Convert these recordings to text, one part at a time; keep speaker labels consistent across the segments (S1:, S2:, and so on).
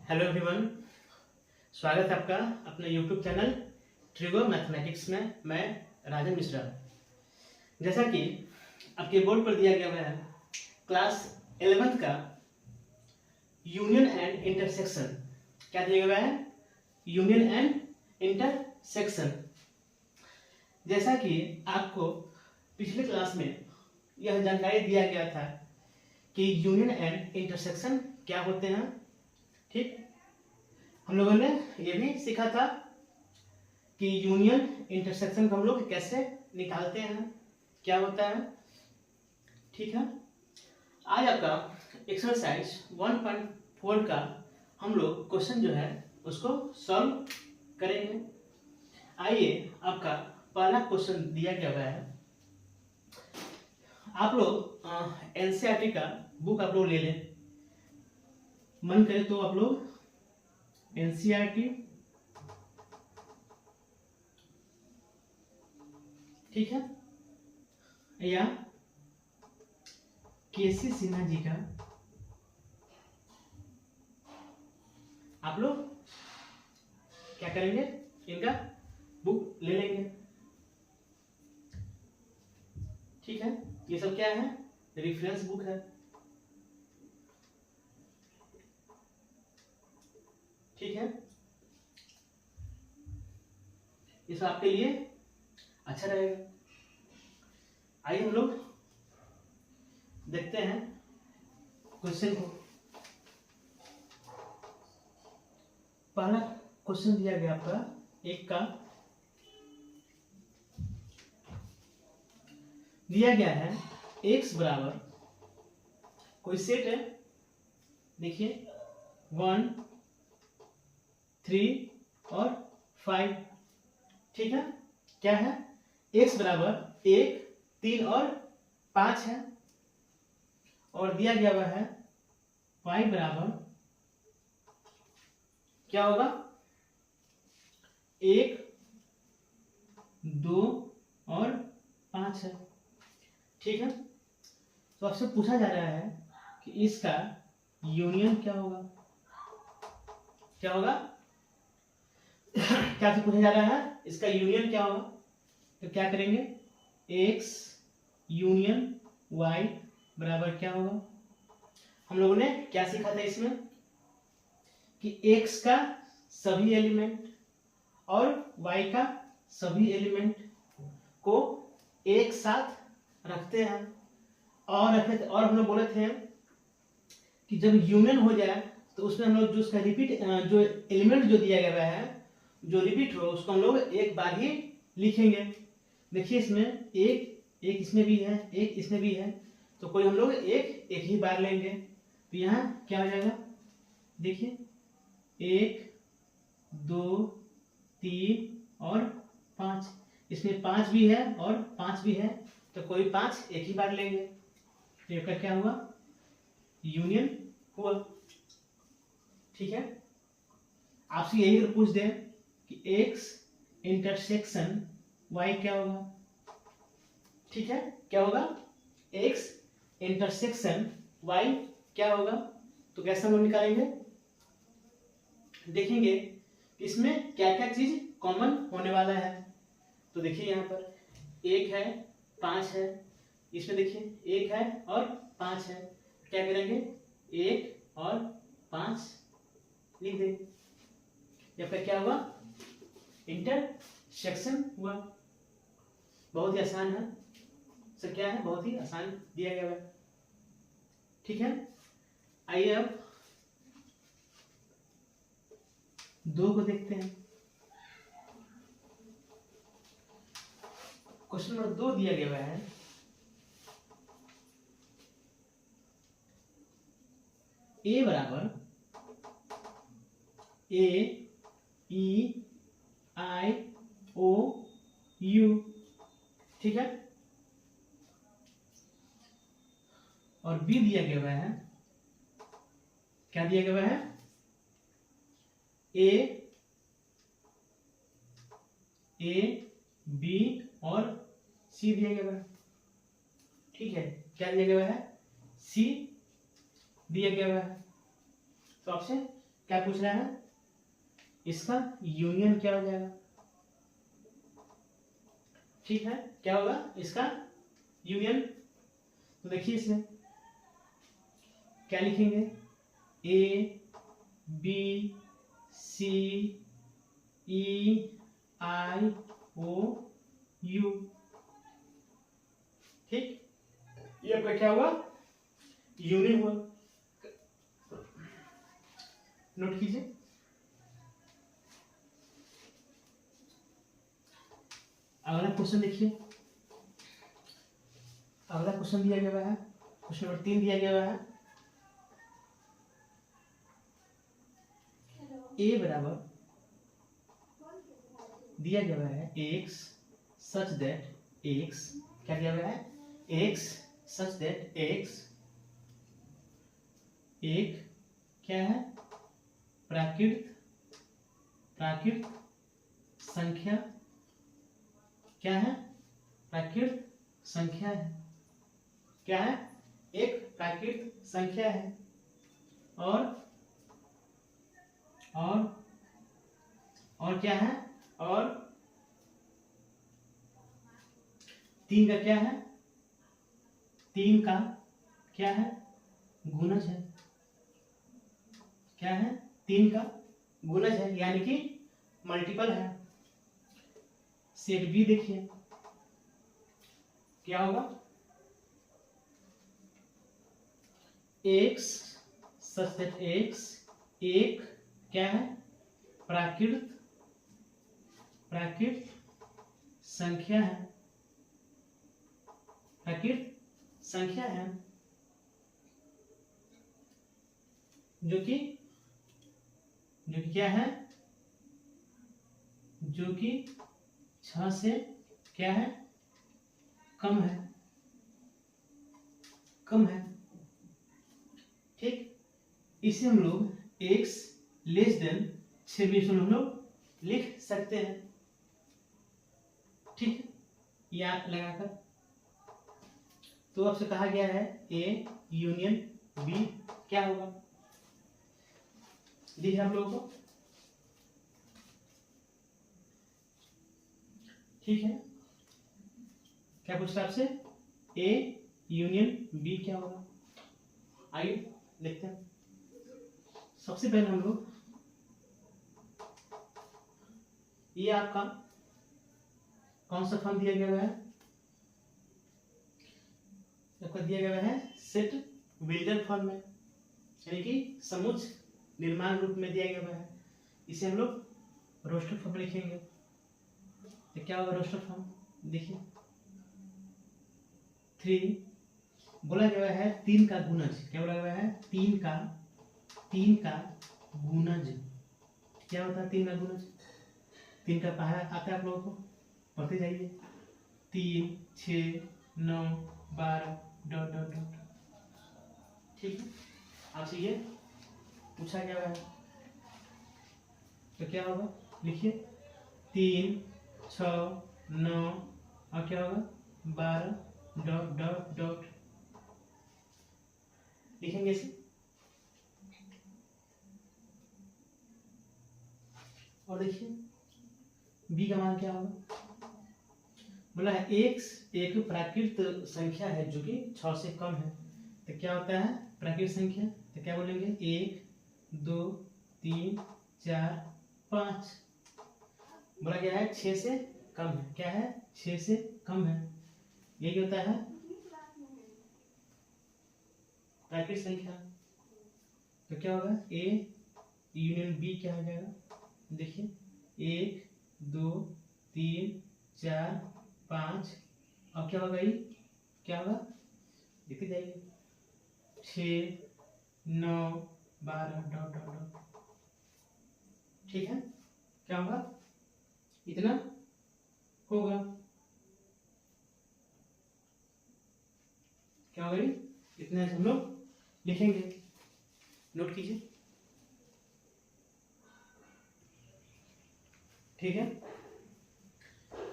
S1: Hello everyone, स्वागत है आपका अपने यूट्यूब चैनल ट्रिगो मैथमेटिक्स में। मैं राजन मिश्रा। जैसा कि आपके बोर्ड पर दिया गया है क्लास 11th का यूनियन एंड इंटरसेक्शन। क्या दिया गया है? Union and intersection. जैसा कि आपको पिछले क्लास में यह जानकारी दिया गया था कि यूनियन एंड इंटरसेक्शन क्या होते हैं। ठीक, हम लोगों ने ये भी सीखा था कि यूनियन इंटरसेक्शन को हम लोग कैसे निकालते हैं, क्या होता है। ठीक है, आज आपका एक्सरसाइज 1.4 का हम लोग क्वेश्चन जो है उसको सॉल्व करेंगे। आइए, आपका पहला क्वेश्चन दिया गया है। आप लोग एनसीईआरटी का बुक आप लोग ले लें, मन करे तो आप लोग एनसीईआरटी, ठीक है, या केसी सिन्हा जी का आप लोग क्या करेंगे, इनका बुक ले लेंगे। ठीक है, ये सब क्या है? रेफरेंस बुक है। ठीक है, ये सब आपके लिए अच्छा रहेगा। आइए हम लोग देखते हैं क्वेश्चन को। पहला क्वेश्चन दिया गया आपका एक का, दिया गया है x बराबर कोई सेट है, देखिए 1, 3 और 5। ठीक है, क्या है? x बराबर 1, 3 और 5 है, और दिया गया हुआ है y बराबर क्या होगा? 1, 2 और 5 है। ठीक है, तो आपसे पूछा जा रहा है कि इसका यूनियन क्या होगा। क्या होगा? क्या से पूछा जा रहा है इसका यूनियन क्या होगा? तो क्या करेंगे? x यूनियन y बराबर क्या होगा? हम लोगों ने क्या सीखा था इसमें कि x का सभी एलिमेंट और y का सभी एलिमेंट को एक साथ रखते हैं, और हम लोग बोले थे कि जब यूनियन हो जाए तो उसमें हम लोग जो उसका रिपीट जो एलिमेंट जो दिया गया है, जो रिपीट हो, उसको हम लोग एक बार ही लिखेंगे। देखिए, इसमें एक इसमें भी है, एक इसमें भी है, तो कोई हम लोग एक ही बार लेंगे। तो यहाँ क्या हो जाएगा? देखिए, 1, 2, 3 और 5। इसमें 5 भी है और 5 भी है, तो कोई 5 एक ही बार लेंगे। तो ये क्या हुआ? यूनियन हुआ। ठीक है, आपसे यही अगर पूछ दें कि x इंटरसेक्शन y क्या होगा। ठीक है, क्या होगा? x इंटरसेक्शन y क्या होगा, तो कैसे हम लोग निकालेंगे? देखेंगे इसमें क्या क्या चीज कॉमन होने वाला है। तो देखिए, यहाँ पर 1 है, 5 है, इसमें देखिए 1 है और 5 है। क्या करेंगे? 1 और 5 लिख देंगे। या फिर क्या हुआ? इंटरसेक्शन हुआ। बहुत ही आसान है सर, क्या है? बहुत ही आसान दिया गया है। ठीक है, आइए अब 2 को देखते हैं। क्वेश्चन नंबर 2 दिया गया है, a बराबर a e i o u। ठीक है, और b दिया गया है, क्या दिया गया है? a b और c दिया गया है। ठीक है, क्या दिया गया है? c दिया गया है। तो आपसे क्या पूछ रहा है, इसका यूनियन क्या हो जाएगा। ठीक है, क्या होगा इसका यूनियन। तो देखिए इसमें क्या लिखेंगे, ए B C E I O you. ठीक, ये आपका क्या हुआ, यूनियन हुआ। नोट कीजिए। अगला क्वेश्चन देखिए, अगला क्वेश्चन दिया गया है, क्वेश्चन नंबर 3 दिया गया है। ए बराबर दिया गया है एक्स सच दैट एक्स, क्या दिया गया है, एक्स सच दैट एक्स एक क्या है, प्राकृत संख्या, क्या है, प्राकृत संख्या है, क्या है, एक प्राकृत संख्या है। और क्या है, और 3 का क्या है, 3 का क्या है, गुणज है, क्या है, 3 का गुणज है, यानी कि मल्टीपल है। सेट बी देखिए क्या होगा, एक्स सच दैट एक्स एक क्या है, प्राकृत संख्या है, प्राकृत संख्या है, जो कि क्या है, जो कि 6 से क्या है, कम है, कम है। ठीक, इसे हम लोग x लेस देन 6 हम लोग लिख सकते हैं। ठीक, याद लगाकर। तो आपसे कहा गया है ए यूनियन बी क्या होगा, देखिए आप लोगों को। ठीक है, क्या पूछ रहा है आपसे, ए यूनियन बी क्या होगा। आइए देखते हैं। सबसे पहले हम लोग ये आपका कौन सा फॉर्म दिया गया है, आपका दिया गया है सेट बिल्डर फॉर्म में, यानी कि समुच्च निर्माण रूप में दिया गया है। इसे हम लोग रोस्टर फॉर्म लिखेंगे। तो क्या होगा रोस्टर फॉर्म, देखिए 3 बोला गया है 3 का गुणज, क्या बोला गया है, 3 का गुणज क्या होता है, 3 का गुणज, 3 का पहाड़ा आता है आप लोगों को, पढ़ते जाइए, 3 6 9 12 डॉट डॉट डॉट। ठीक है, आपसे ये पूछा गया है, तो क्या होगा, लिखिए 3 6 9 और क्या होगा 12 डॉट डॉट डॉट, लिखेंगे इसे। और देखिए बी का मान क्या होगा, बोला है एक्स एक प्राकृत संख्या है जो कि 6 से कम है। तो क्या होता है प्राकृत संख्या, तो क्या बोलेंगे 1 2 3 4 5, बोला गया है 6 से कम है, क्या है 6 से कम है, यही होता है प्राकृत संख्या। तो क्या होगा ए यूनियन बी क्या हो जाएगा, देखिए 1 2 3 4 5 और क्या होगा ये, क्या होगा देखते जाइए 6 9 12 डॉट डॉट डॉट। ठीक है, क्या होगा इतना होगा, क्या होगा ये इतना हम लोग लिखेंगे, नोट कीजिए। ठीक है,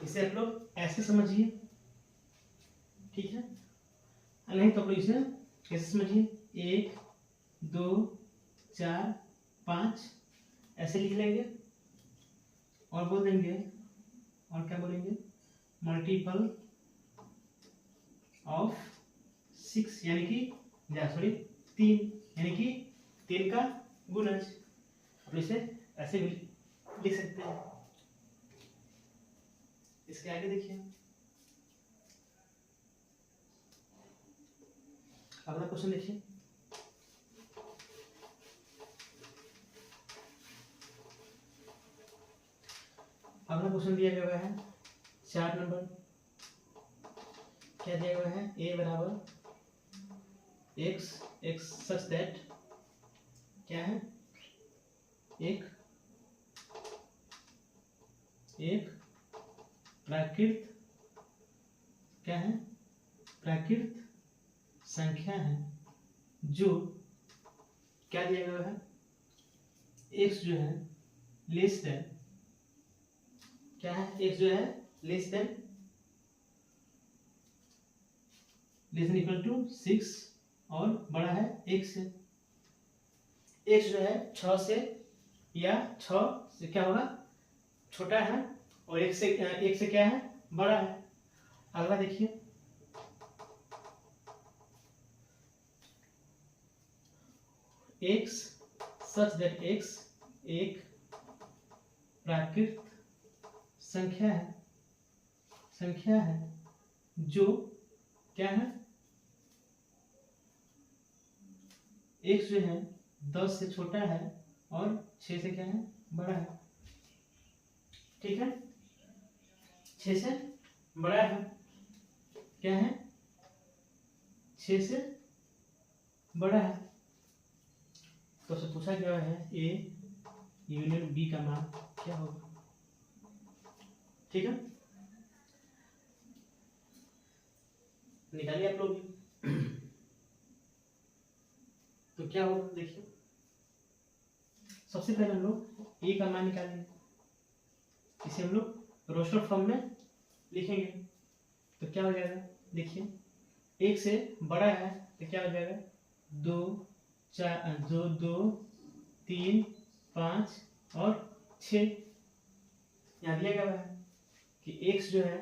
S1: इसे आप लोग ऐसे समझिए, ठीक है, नहीं तो आप लोग इसे कैसे समझिए 1 2 4 5 ऐसे लिख लेंगे और बोल देंगे, और क्या बोलेंगे, मल्टीपल ऑफ 6 यानी कि 3 यानी कि 3 का गुणज। अब इसे ऐसे भी लिख सकते हैं। इसके आगे देखिए, अगला क्वेश्चन देखिए। अगला क्वेश्चन दिया गया है 4 नंबर। क्या दिया गया है, a बराबर x सच दैट क्या है, एक प्राकृत क्या है, प्राकृत संख्या है जो क्या दिया गया है, x जो है लेस देन क्या है, x जो है लेस देन इक्वल टू 6 और बड़ा है 1 से। x जो है 6 से या 6 से क्या होगा, छोटा है, और 1 से क्या है, बड़ा है। अगला देखिए, x सच दैट x एक प्राकृत संख्या है जो क्या है, x जो है 10 से छोटा है और 6 से क्या है, बड़ा है। ठीक है, 6 से बड़ा है, क्या है, 6 से बड़ा है। तो उससे पूछा गया है a यूनियन b का मान क्या होगा। ठीक है, निकालिए आप लोग। तो क्या होगा देखिए, सबसे पहले हम लोग a का मान निकालेंगे। इसे हम लोग रोस्टर फॉर्म में लिखेंगे। तो क्या हो जाएगा देखिए, 1 से बड़ा है तो क्या हो जाएगा, 2 4 2 3 5 और 6। यहाँ दिया गया है कि x जो है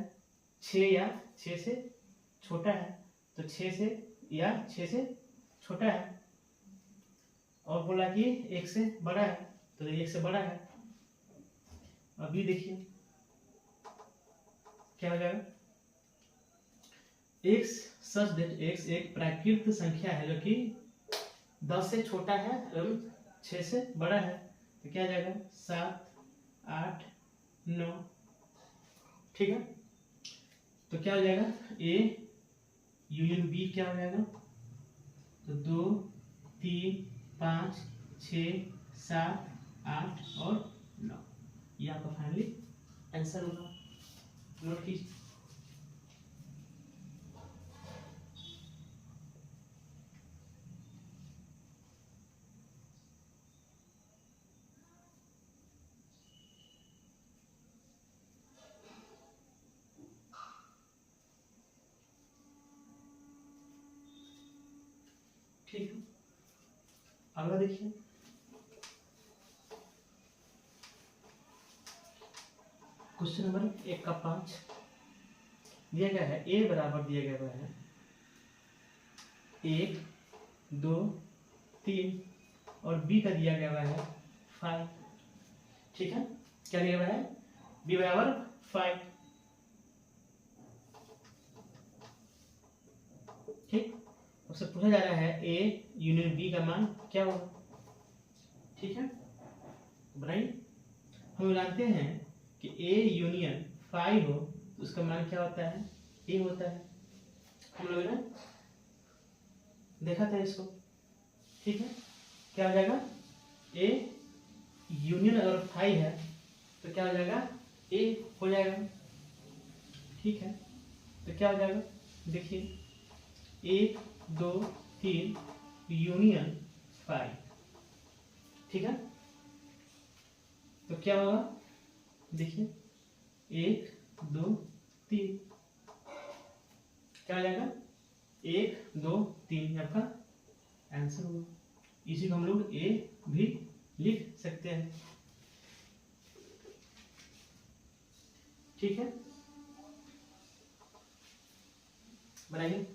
S1: 6 या 6 से छोटा है, तो 6 से या 6 से छोटा है, और बोला कि 1 से बड़ा है, तो 1 से बड़ा है। अभी देखिए क्या हो जाएगा, x सच दैट x एक प्राकृत संख्या है जो कि 10 से छोटा है एवं 6 से बड़ा है। तो क्या हो जाएगा, 7 8 9। ठीक है, तो क्या हो जाएगा, a यूनियन b क्या हो जाएगा, तो 2 3 5 6 7 8 और 9। ये आपका फाइनली आंसर होगा। नोट कीजिए। ठीक है, अगला देखिए, क्वेश्चन नंबर 1 का 5 दिया गया है। a बराबर दिया गया है 1 2 3 और b का दिया गया है 5। ठीक है, क्या दिया गया है, b बराबर 5। ठीक, उससे पूछा जा रहा है a यूनियन b का मान क्या होगा। ठीक है, बनाइए। हम जानते हैं कि a यूनियन 5 हो तो उसका मान क्या होता है, a होता है। हम लोग ने देखा था इसको। ठीक है, क्या हो जाएगा, a यूनियन अगर 5 है तो क्या हो जाएगा, a हो जाएगा। ठीक है, तो क्या हो जाएगा देखिए, 1 2 3 यूनियन 5। ठीक है, तो क्या होगा देखिए, 1 2 3 क्या हो जाएगा, 1 2 3 आपका आंसर होगा। इसी को हम लोग ए भी लिख सकते हैं। ठीक है, बनाइए।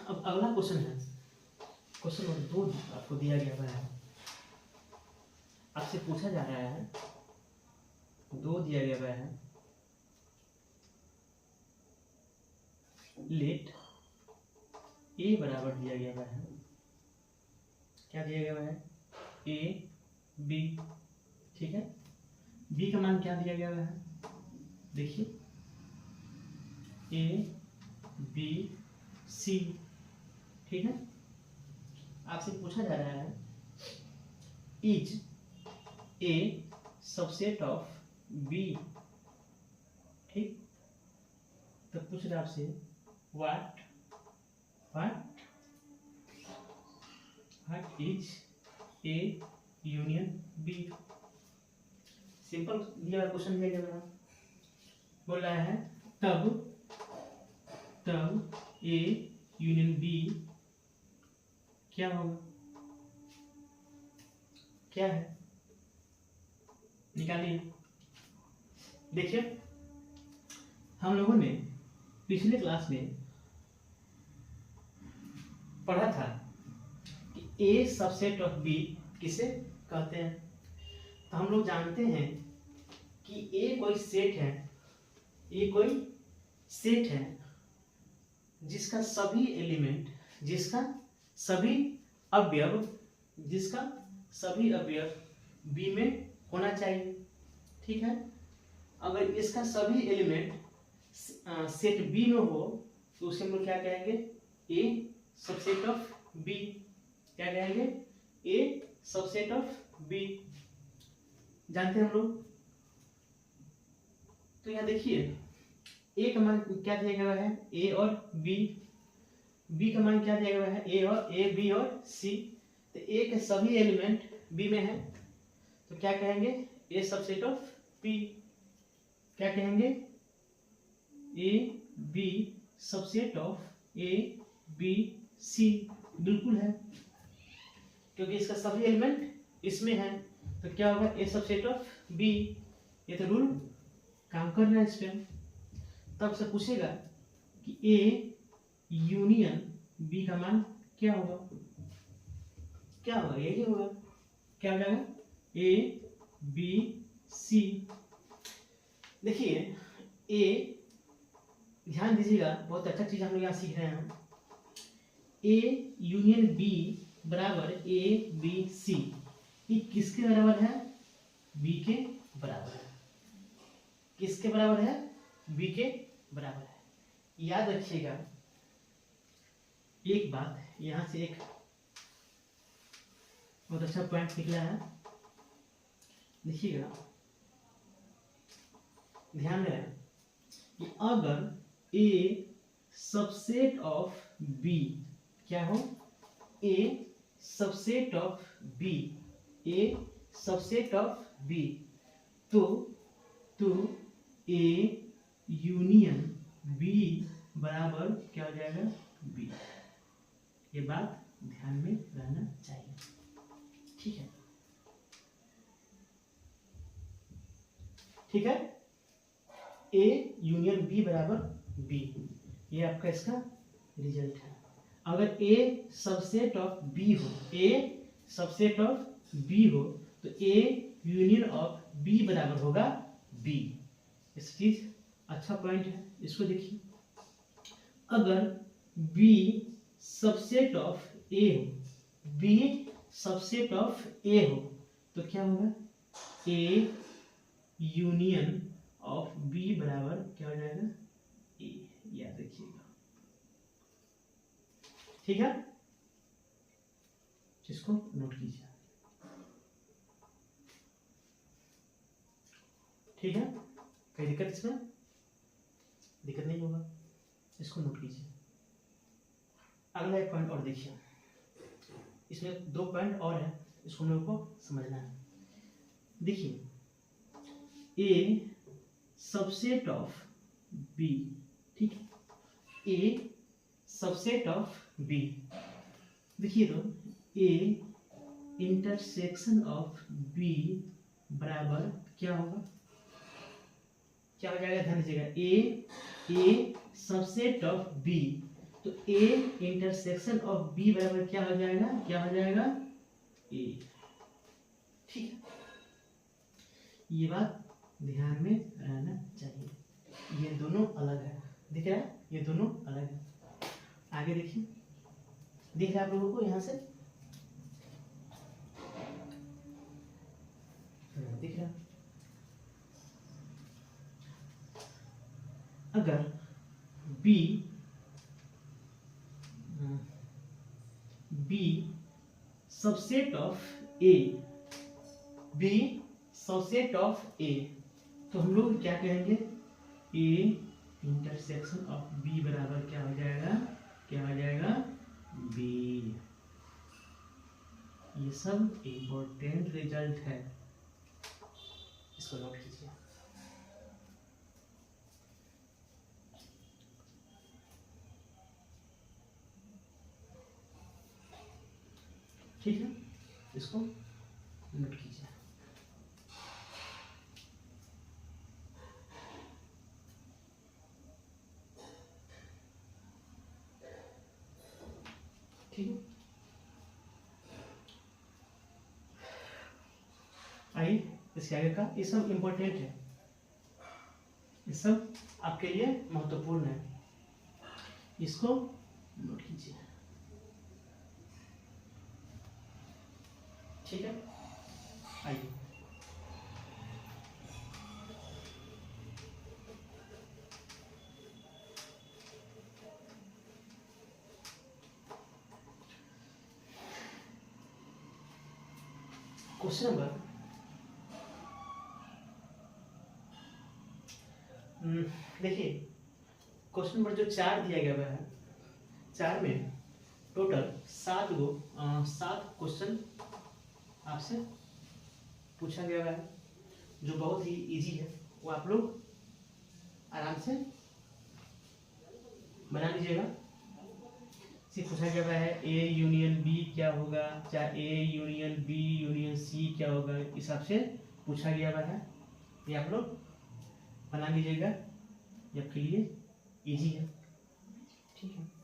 S1: अब अगला क्वेश्चन है, क्वेश्चन नंबर 2 आपको दिया गया है, आपसे पूछा जा रहा है, 2 दिया गया है, लेट ए बराबर दिया गया है, क्या दिया गया है, ए बी। ठीक है, बी का मान क्या दिया गया है, देखिए ए बी सी। ठीक है, आपसे पूछा जा रहा है is A subset of B. ठीक, तो पूछ रहा है आपसे what is A union B. Simple दिया क्वेश्चन दिया गया, बोल रहा है तब ए यूनियन बी क्या होगा, क्या है, निकालिए। देखिए, हम लोगों ने पिछले क्लास में पढ़ा था कि ए सबसेट ऑफ बी किसे कहते हैं। तो हम लोग जानते हैं कि ए कोई सेट है, ए कोई सेट है जिसका सभी एलिमेंट, जिसका सभी अवयव बी में होना चाहिए। ठीक है, अगर इसका सभी एलिमेंट सेट बी में हो तो उसे हम लोग क्या कहेंगे, ए सबसेट ऑफ बी। क्या कहेंगे, ए सबसेट ऑफ बी, जानते हैं हम लोग। तो यहाँ देखिए ए का मान क्या दिया गया है, ए और बी, बी का मान क्या दिया गया है, ए बी और सी। तो ए के सभी एलिमेंट बी में है, तो क्या कहेंगे, ए सबसेट ऑफ बी। क्या कहेंगे, A B subset of A B C. बिल्कुल है, क्योंकि इसका सभी एलिमेंट इसमें है, तो क्या होगा, ए सबसेट ऑफ बी। ये तो रूल काम कर रहा है इस पे। तब से पूछेगा कि ए यूनियन बी का मान क्या होगा, क्या होगा, यही होगा। क्या हो जाएगा, ए बी सी। देखिए ए, ध्यान दीजिएगा, बहुत अच्छा चीज हम लोग यहाँ सीख रहे हैं। ए यूनियन बी बराबर ए बी सी, ये किसके बराबर है, बी के बराबर है। किसके बराबर है, बी के बराबर है। याद रखिएगा एक बात, यहां से एक बहुत अच्छा पॉइंट निकला है, देखिएगा, ध्यान रहे कि अगर ए सबसेट ऑफ बी क्या हो, A subset of B, A subset of B, तो ए यूनियन बी बराबर क्या हो जाएगा, बी। ये बात ध्यान में रहना चाहिए। ठीक है, ठीक है, ए यूनियन बी बराबर बी, ये आपका इसका रिजल्ट है। अगर ए सबसेट ऑफ बी हो, ए सबसेट ऑफ बी हो, तो ए यूनियन ऑफ बी बराबर होगा बी। इस चीज अच्छा पॉइंट है, इसको देखिए। अगर बी सबसेट ऑफ ए हो, बी सबसेट ऑफ ए हो, तो क्या होगा, ए यूनियन ऑफ बी बराबर क्या हो जाएगा, ए। याद रखिएगा, ठीक है, इसको नोट कीजिए। ठीक है, कोई दिक्कत इसमें, दिक्कत नहीं होगा, इसको नोट कीजिए। अगला एक पॉइंट और देखिए, इसमें 2 पॉइंट और है, इसको हम लोग को समझना है। देखिए ए सबसेट ऑफ बी, ठीक है, ए सबसेट ऑफ बी। देखिए तो ए इंटरसेक्शन ऑफ बी बराबर क्या होगा, क्या हो जाएगा, ध्यान दीजिएगा, ए सबसेट ऑफ बी, तो ए इंटरसेक्शन ऑफ बी बराबर क्या हो जाएगा, क्या हो जाएगा, ए। ठीक है, ये बात ध्यान में रहना चाहिए, ये दोनों अलग है, दिख रहा है, ये दोनों अलग है। आगे देखिए, दिख रहा है आप लोगों को यहाँ से, दिख रहा है। अगर B subset of A, B subset of A, तो हम लोग क्या कहेंगे, ए इंटरसेक्शन ऑफ बी बराबर क्या हो जाएगा, क्या हो जाएगा, बी। ये सब इम्पोर्टेंट रिजल्ट है, इसको नोट कीजिए। ठीक है, इसको नोट कीजिए। ठीक है, आइए इसके आगे का, ये सब इम्पोर्टेंट है, ये सब आपके लिए महत्वपूर्ण है, इसको नोट कीजिए। ठीक है, आइए क्वेश्चन नंबर देखिए, क्वेश्चन नंबर जो 4 दिया गया है, 4 में टोटल 7 क्वेश्चन आपसे पूछा गया है, जो बहुत ही इजी है, वो आप लोग आराम से बना लीजिएगा। सिर्फ पूछा गया है ए यूनियन बी क्या होगा, चाहे A union B union C क्या होगा, इस हिसाब से पूछा गया है, ये आप लोग बना लीजिएगा, ये आपके लिए इजी है। ठीक है,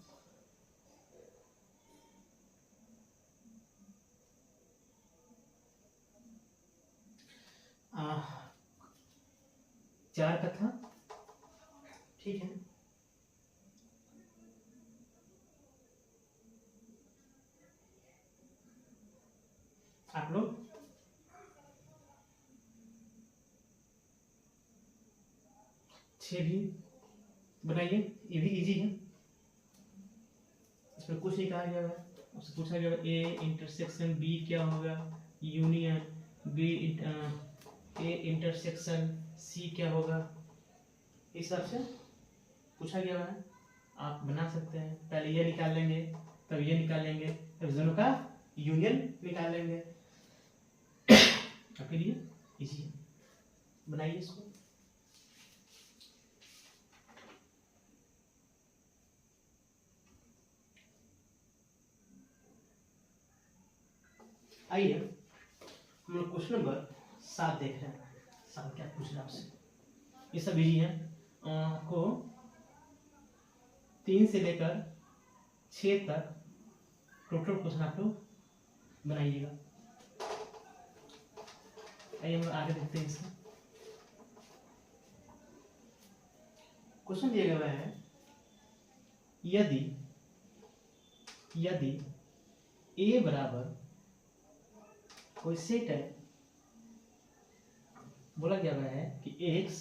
S1: चार का था, ठीक है, आप लोग छह भी बनाइए, ये भी इजी है, इसमें कुछ नहीं कहा गया है, उससे पूछा गया ए इंटरसेक्शन बी क्या होगा, union B A intersection C क्या होगा, इस हिसाब से पूछा गया है, आप बना सकते हैं। पहले ये निकाल लेंगे, तब ये निकाल लेंगे, तब दोनों का यूनियन निकाल लेंगे, आपके लिए इजी है, बनाइए इसको। आइए हम लोग क्वेश्चन नंबर 7 देख रहे हैं। 7 क्या पूछ रहे हैं आपसे, ये सब इजी है, को 3 से लेकर 6 तक टोटल क्वेश्चन आप लोग बनाइएगा। आइए हम आगे देखते हैं इसका क्वेश्चन दिया गया है, यदि ए बराबर कोई सेट है, बोला गया है कि x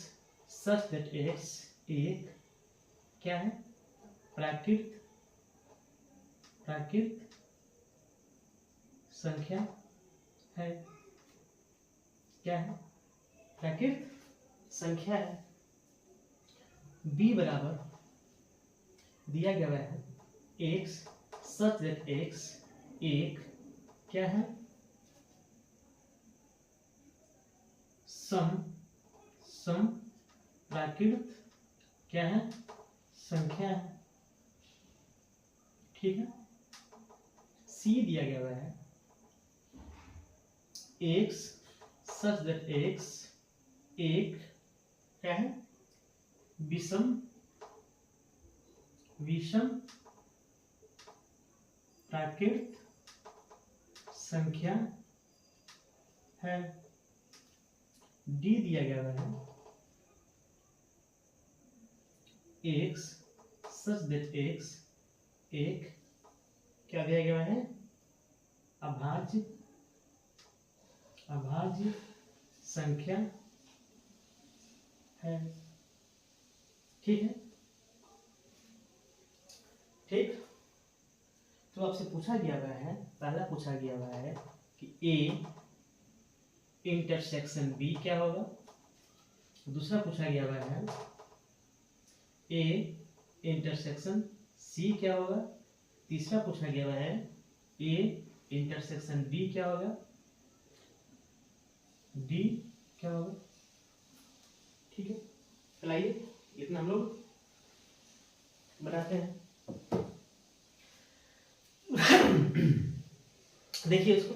S1: सच दैट x एक क्या है, प्राकृत संख्या है, क्या है, प्राकृत संख्या है। b बराबर दिया गया है x सच दैट x एक क्या है, सम प्राकृत क्या है, संख्या है। ठीक है। सी दिया गया हुआ है एक्स सच दैट एक्स एक क्या है, विषम प्राकृत संख्या है। डी दिया गया है एक्स सच दैट एक्स एक क्या दिया गया है, अभाज्य संख्या है। ठीक है। ठीक, तो आपसे पूछा गया हुआ है, पहला पूछा गया हुआ है कि ए इंटरसेक्शन बी क्या होगा। दूसरा पूछा गया हुआ है ए इंटरसेक्शन सी क्या होगा। तीसरा पूछा गया हुआ है ए इंटरसेक्शन बी क्या होगा, डी क्या होगा। ठीक है, चलाइए इतना हम लोग बनाते हैं। देखिए इसको,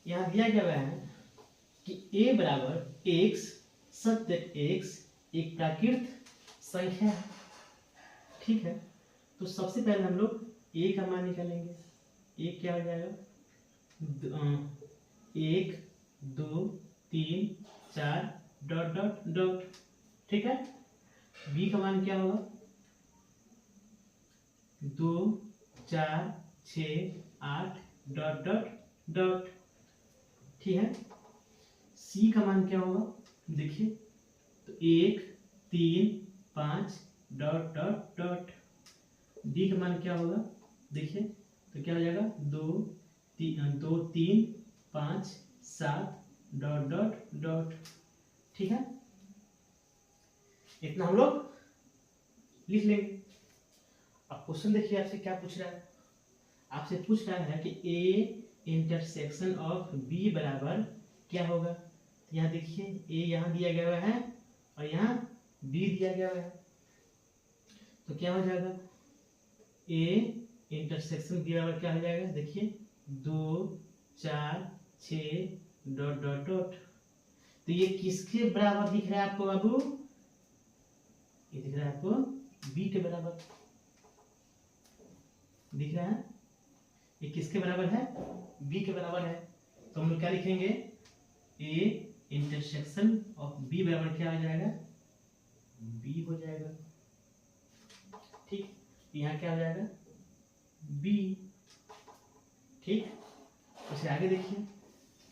S1: यहां दिया गया है कि a बराबर एक्स सच दैट एक्स एक प्राकृत संख्या है। ठीक है, तो सबसे पहले हम लोग a का मान निकालेंगे। a क्या हो जाएगा, 1 2 3 4 डॉट डॉट डॉट। ठीक है, b का मान क्या होगा, 2 4 6 8 डॉट डॉट डॉट। ठीक है, सी का मान क्या होगा, देखिए तो 1 3 5 डॉट डॉट डॉट। डी का मान क्या होगा, देखिए तो क्या हो जाएगा, 2 3 5 7 डॉट डॉट डॉट। ठीक है, इतना हम लोग लिख लेंगे। अब क्वेश्चन देखिए आपसे क्या पूछ रहा है, आपसे पूछ रहा है कि ए इंटरसेक्शन ऑफ बी बराबर क्या होगा। तो यहाँ देखिए ए यहाँ दिया गया है और यहाँ बी दिया गया है, तो क्या हो जाएगा, ए इंटरसेक्शन बी बराबर क्या हो जाएगा, देखिए 2 4 6 डॉट डॉट डॉट। तो ये किसके बराबर दिख रहा है आपको बाबू, ये दिख रहा है आपको बी के बराबर दिख रहा है। ये किसके बराबर है, बी के बराबर है। तो हम लोग क्या लिखेंगे, ए इंटरसेक्शन ऑफ बी बराबर क्या हो जाएगा, बी हो जाएगा। ठीक, यहाँ क्या हो जाएगा, बी। ठीक, उसे आगे देखिए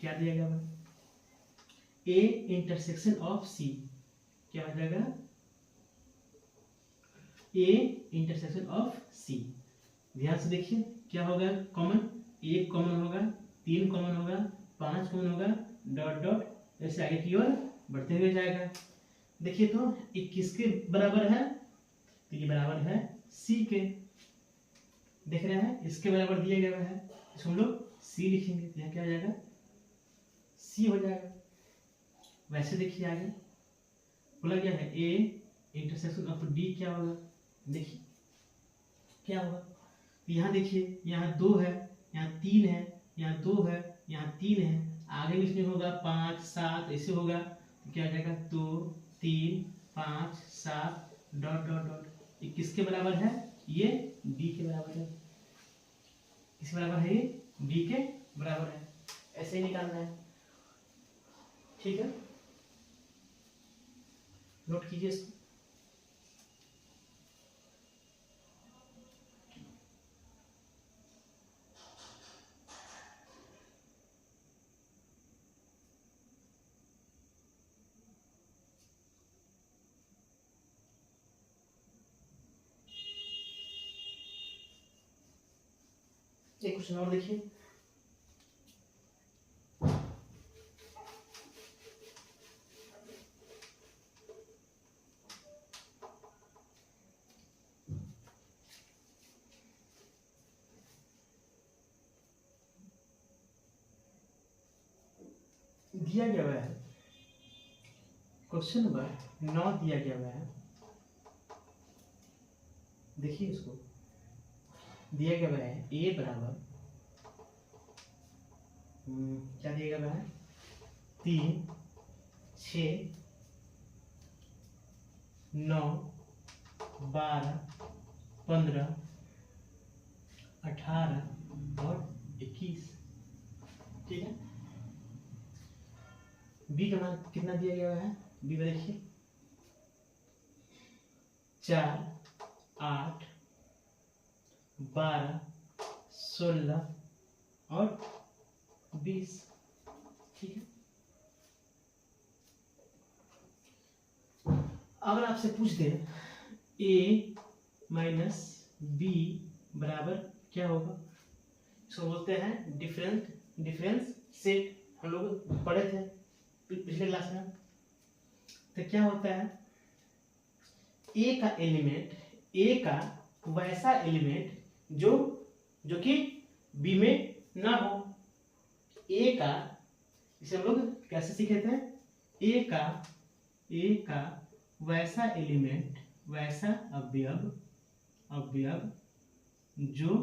S1: क्या दिया गया है, ए इंटरसेक्शन ऑफ सी क्या हो जाएगा, ए इंटरसेक्शन ऑफ सी। ध्यान से देखिए क्या होगा, कॉमन 1 कॉमन होगा, 3 कॉमन होगा, 5 कॉमन होगा, डॉट डॉट ऐसे आगे की ओर बढ़ते हुए जाएगा। देखिए तो ये किसके बराबर है, तो ये बराबर है सी के। देख रहे हैं इसके बराबर दिया गया है, इसको हम लोग सी लिखेंगे, तो यहाँ क्या हो जाएगा, सी हो जाएगा। वैसे देखिए आगे बोला गया है ए इंटरसेक्शन ऑफ डी क्या होगा, देखिए क्या होगा। यहाँ देखिए यहाँ 2 है, यहाँ 3 है, यहाँ 2 है, यहाँ 3 है, आगे भी इसमें होगा 5 7 ऐसे होगा, तो क्या हो जाएगा 2 3 5 7 डॉट डॉट डॉट। ये किसके बराबर है, ये डी के बराबर है। किसके बराबर है, ये डी के बराबर है। ऐसे ही निकालना है। ठीक है, नोट कीजिए इसको। एक क्वेश्चन और देखिए, दिया गया हुआ है क्वेश्चन नंबर 9 दिया गया हुआ है। देखिए इसको, दिया गया है ए बराबर क्या दिया गया है 3 6 9 12 15 18 और 21। ठीक है, बी का मान कितना दिया गया है, बी में देखिए 4 8 12 16 और 20। ठीक है, अगर आपसे पूछ दे a माइनस बी बराबर क्या होगा, इसको बोलते हैं डिफरेंस सेट। हम लोग पढ़े थे पिछले क्लास में। तो क्या होता है, ए का वैसा एलिमेंट जो कि बी में ना हो। ए का, इसे हम लोग कैसे सीखे थे, ए का वैसा एलिमेंट, वैसा अवयव जो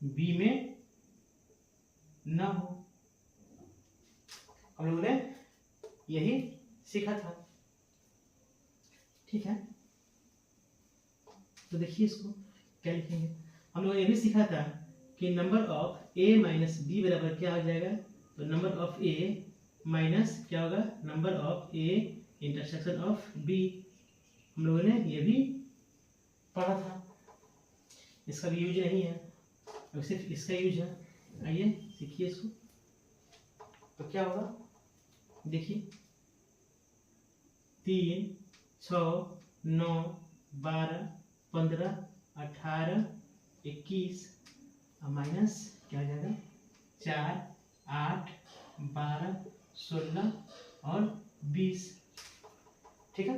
S1: बी में ना हो। हम लोगों ने यही सीखा था। ठीक है, तो देखिए इसको क्या लिखेंगे, हम लोगों ने ये भी सीखा था कि number of A minus B बराबर क्या हो जाएगा, तो नंबर ऑफ ए माइनस क्या होगा, number of A intersection of B. हम लोगों ने ये भी पढ़ा था, इसका भी यूज नहीं है, अब सिर्फ इसका यूज है। आइए सीखिए इसको। तो क्या होगा, देखिए 3 6 9 12 15 18 21 और माइनस क्या हो जाएगा 4 8 12 16 और 20। ठीक है,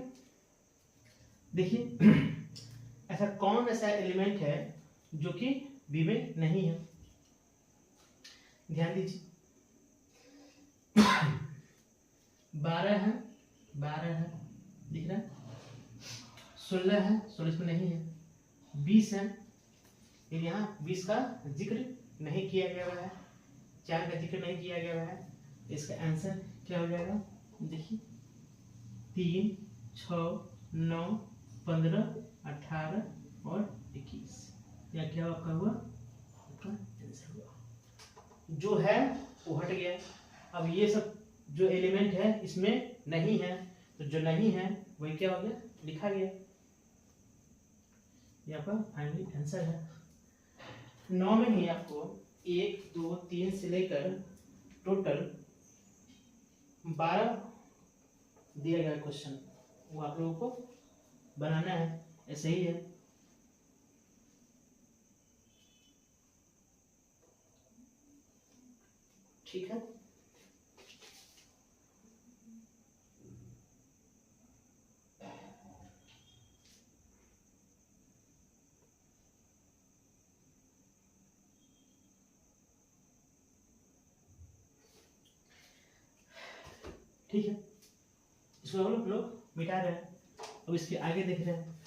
S1: देखिए ऐसा कौन ऐसा एलिमेंट है जो कि बी में नहीं है, ध्यान दीजिए 12 है दिख रहा है, 16 है, 16 इसमें नहीं है, 20 है, यहाँ 20 का जिक्र नहीं किया गया है, 4 का जिक्र नहीं किया गया है। इसका आंसर क्या हो जाएगा, देखिए 3 6 9 15 18 और 21। या क्या आपका हुआ, आपका आंसर हुआ। जो है वो हट गया। अब ये सब जो एलिमेंट है इसमें नहीं है, तो जो नहीं है वही क्या हो गया, लिखा गया। ये आपका फाइनली आंसर है। 9 में ही आपको 1 2 3 से लेकर टोटल 12 दिया गया क्वेश्चन, वो आप लोगों को बनाना है, ऐसे ही है। ठीक है, ठीक है, इसको हम लोग मिटा रहे हैं। अब इसके आगे देख रहे हैं,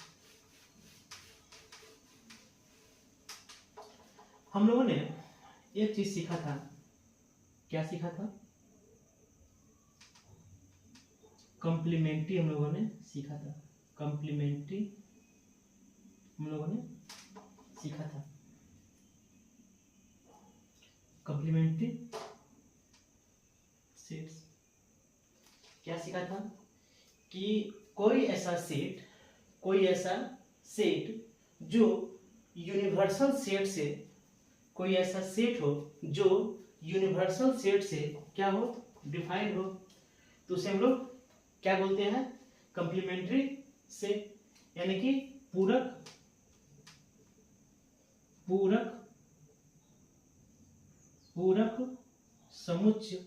S1: हम लोगों ने एक चीज सीखा था। क्या सीखा था, कॉम्प्लीमेंट्री हम लोगों ने सीखा था, कॉम्प्लीमेंट्री हम लोगों ने सीखा था, कॉम्प्लीमेंट्री सेट्स। क्या सीखा था कि कोई ऐसा सेट जो यूनिवर्सल सेट से, कोई ऐसा सेट हो जो यूनिवर्सल सेट से क्या हो, डिफाइंड हो, तो उसे हम लोग क्या बोलते हैं, कॉम्प्लीमेंट्री सेट, यानी कि पूरक समुच्चय।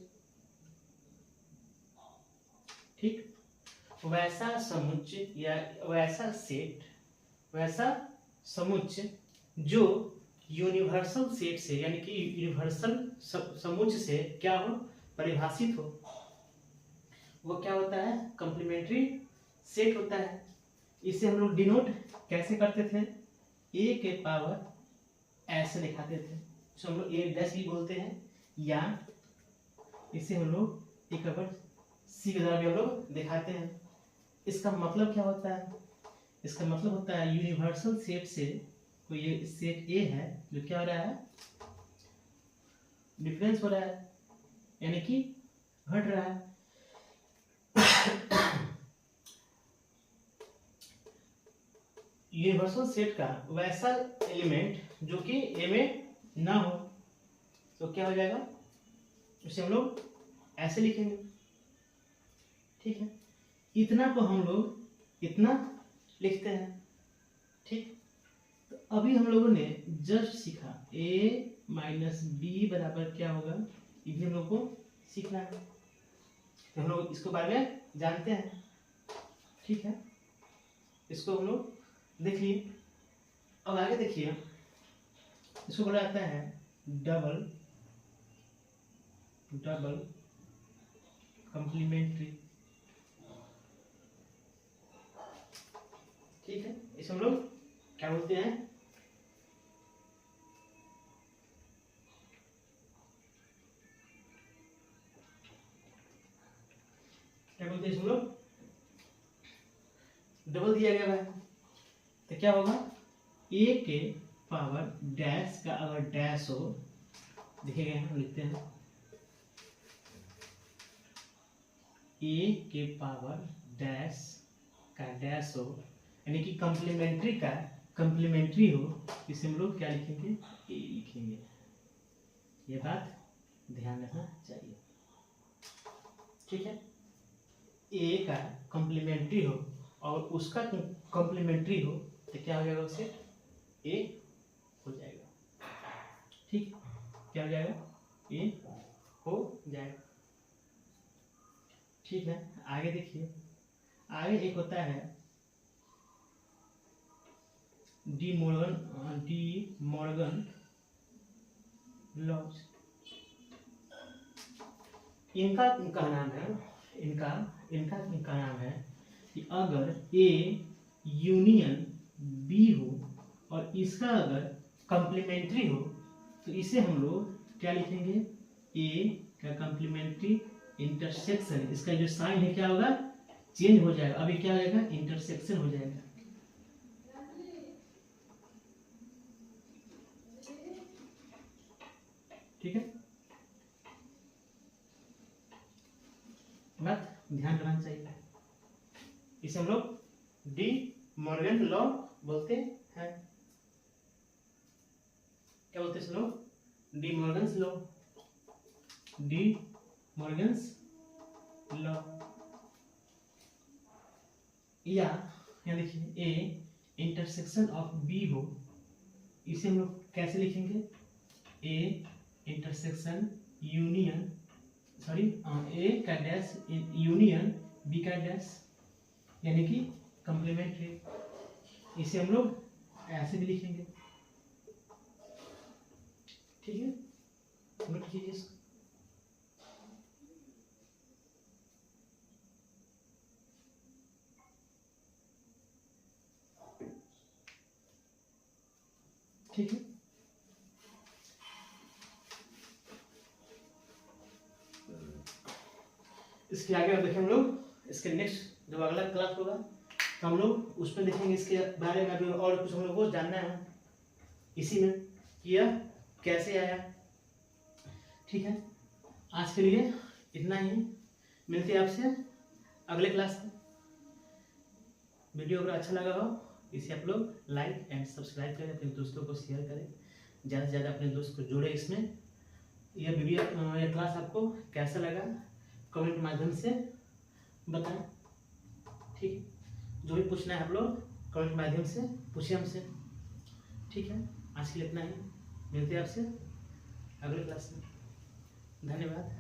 S1: ठीक, वैसा समुच्चय या वैसा सेट, वैसा समुच्चय जो यूनिवर्सल सेट से, यानी कि यूनिवर्सल समुच्चय से क्या हो, परिभाषित हो, वो क्या होता है, कॉम्प्लीमेंट्री सेट होता है। इसे हम लोग डिनोट कैसे करते थे, a के पावर ऐसे दिखाते थे, इसे हम लोग ए डैश भी बोलते हैं, या इसे हम लोग एक अगर सी के द्वारा भी हम लोग दिखाते हैं। इसका मतलब क्या होता है? इसका मतलब होता है यूनिवर्सल सेट से कोई ये सेट ए है जो क्या हो रहा है, डिफरेंस हो रहा है, यानी कि घट रहा है। यूनिवर्सल सेट का वैसा एलिमेंट जो कि ए में ना हो तो क्या हो जाएगा, उसे हम लोग ऐसे लिखेंगे। ठीक है, इतना को हम लोग इतना लिखते हैं। ठीक, तो अभी हम लोगों ने जस्ट सीखा a माइनस बी बराबर क्या होगा, ये भी हम लोग को सीखना है, तो हम लोग इसके बारे में जानते हैं। ठीक है, इसको हम लोग देख लिए। अब आगे देखिए, इसको बोला जाता है डबल डबल कंप्लीमेंट्री। ठीक है, इसे हम लोग क्या बोलते हैं, क्या बोलते हैं, हम लोग डबल दिया गया है तो क्या होगा, a के पावर डैश का अगर डैश हो, देखेंगे हम लिखते हैं a के पावर डैश का डैश हो, यानी कि कंप्लीमेंट्री का कंप्लीमेंट्री हो, इसे हम लोग क्या लिखेंगे, a लिखेंगे। ये बात ध्यान रखना चाहिए। ठीक है, a का कंप्लीमेंट्री हो और उसका कंप्लीमेंट्री हो तो क्या हो जाएगा, उसे a हो जाएगा। ठीक, क्या हो जाएगा, a हो जाएगा। ठीक है, आगे देखिए, आगे एक होता है डी मॉर्गन लॉज। इनका नाम है, इनका नाम है कि अगर A यूनियन B हो और इसका अगर कंप्लीमेंट्री हो तो इसे हम लोग क्या लिखेंगे, A का कंप्लीमेंट्री इंटरसेक्शन, इसका जो साइन है क्या होगा, चेंज हो जाएगा, अभी क्या हो जाएगा, इंटरसेक्शन हो जाएगा। ठीक है, बात ध्यान रखना चाहिए। इसे हम लोग डी मॉर्गन लॉ बोलते हैं। क्या बोलते हैं इसे लोग, D Morgan's law, D Morgan's law. या देखिए ए इंटरसेक्शन ऑफ बी हो, इसे हम लोग कैसे लिखेंगे, ए इंटरसेक्शन यूनियन, सॉरी ए का डैश यूनियन बी का डैश, यानी कि कंप्लीमेंट्री। इसे हम लोग ऐसे भी लिखेंगे। ठीक है, नोट कीजिए इसको। ठीक है, इसके आगे अब देखें हम लोग, इसके नेक्स्ट जब अगला क्लास होगा तो हम लोग उसमें देखेंगे इसके बारे में, अभी और कुछ हम लोग को जानना है इसी में कि यह कैसे आया। ठीक है, आज के लिए इतना ही, मिलते हैं आपसे अगले क्लास में। वीडियो अगर अच्छा लगा हो इसे आप लोग लाइक एंड सब्सक्राइब करें, अपने दोस्तों को शेयर करें, ज़्यादा से ज़्यादा अपने दोस्त को जोड़े इसमें। यह वीडियो यह क्लास आपको कैसा लगा कमेंट के माध्यम से बताएं। ठीक, जो भी पूछना है आप लोग कमेंट के माध्यम से पूछिए हमसे। ठीक है, आज के लिए इतना ही, मिलते हैं आपसे अगले क्लास में। धन्यवाद।